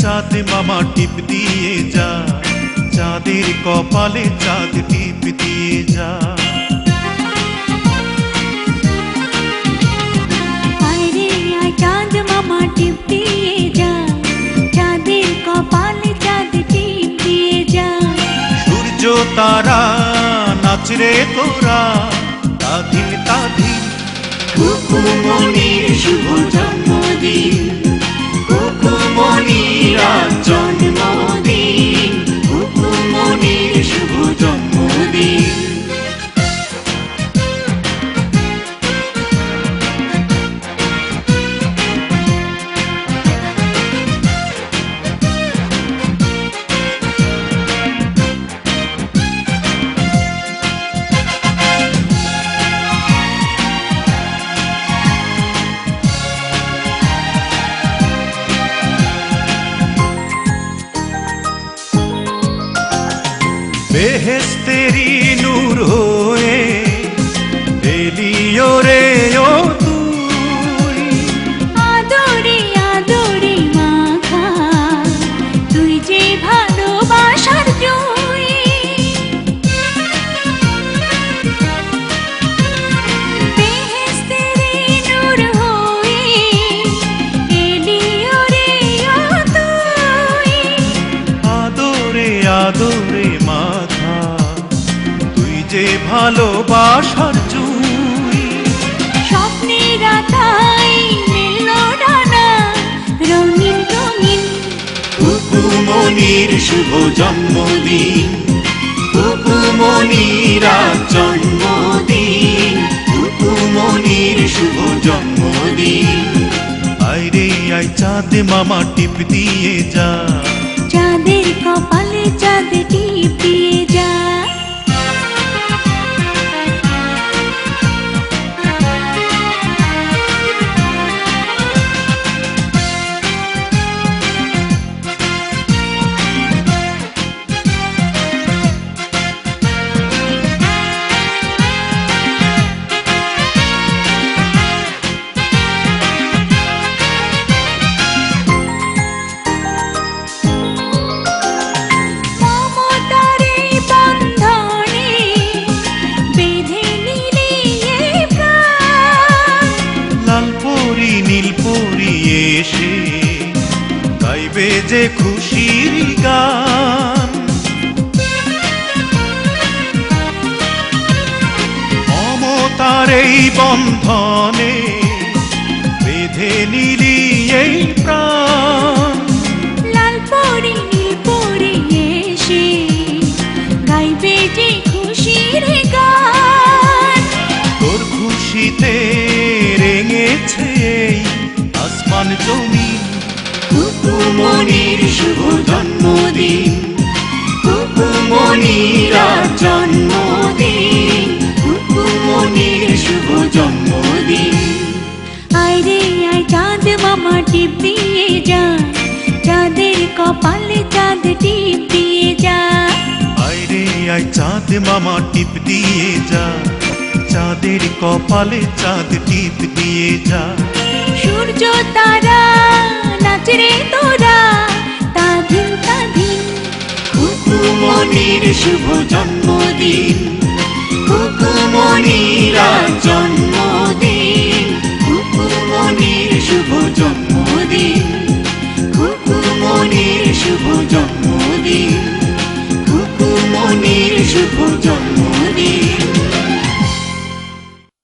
চাঁদ মামা টিপ দিয়ে যা, চাঁদের কপালে চাঁদ টিপ দিয়ে যা। চাঁদ মামা টিপ দিয়ে যা, চাঁদের কপালে চাঁদ টিপ দিয়ে যা। সূর্য তারা নাচরে তোরা, তাধিন তাধিন কুকুমনির শুভ জন্মদিন, কুকুমনির জন্মদিন, কুকুমনির শুভ জন্মদিন। বেহেশতেরি নূর হয়ে এলিও রে ও তুই, আদরে আদরে মাখা তুই যে ভালোবাসার জয়। বেহেশতেরি নূর হয়ে এলিও রে ও তুই, আদরে আদরে মাথা তুই যে ভালোবাসার জুই। স্বপ্নের আকায় মেলল ডানা রঙিন রঙিন, কুকুমনির শুভ জন্মদিন, কুকুমনির জন্মদিন, কুকুমনির শুভ জন্মদিন। আয় রে আয় চাঁদ মামা টিপ দিয়ে যা, চাঁদের কপালে চাঁদ টিপ দিয়ে যা। নীলপরি এসে গাইবে যে খুশির গান, মমতার এই বন্ধনে বেঁধে নিলি এই প্রাণ। লালপরি নীলপরি এসে গাইবে যে খুশির গান, তোর খুশিতে রেঙেছে আসমান জমিন। কুকুমনির শুভ জন্মদিন, কুকুমনির জন্মদিন, কুকুমনির শুভ জন্মদিন। আয় রে আয় চাঁদ মামা টিপ দিয়ে যা, চাঁদের কপালে চাঁদ টিপ দিয়ে যা। আয় রে আয় চাঁদ মামা টিপ দিয়ে যা, চাঁদের কপালে চাঁদ টিপ দিয়ে যা। সূর্য তারা নাচরে তোরা, তাধিন তাধিন, কুকুমনির শুভ জন্মদিন।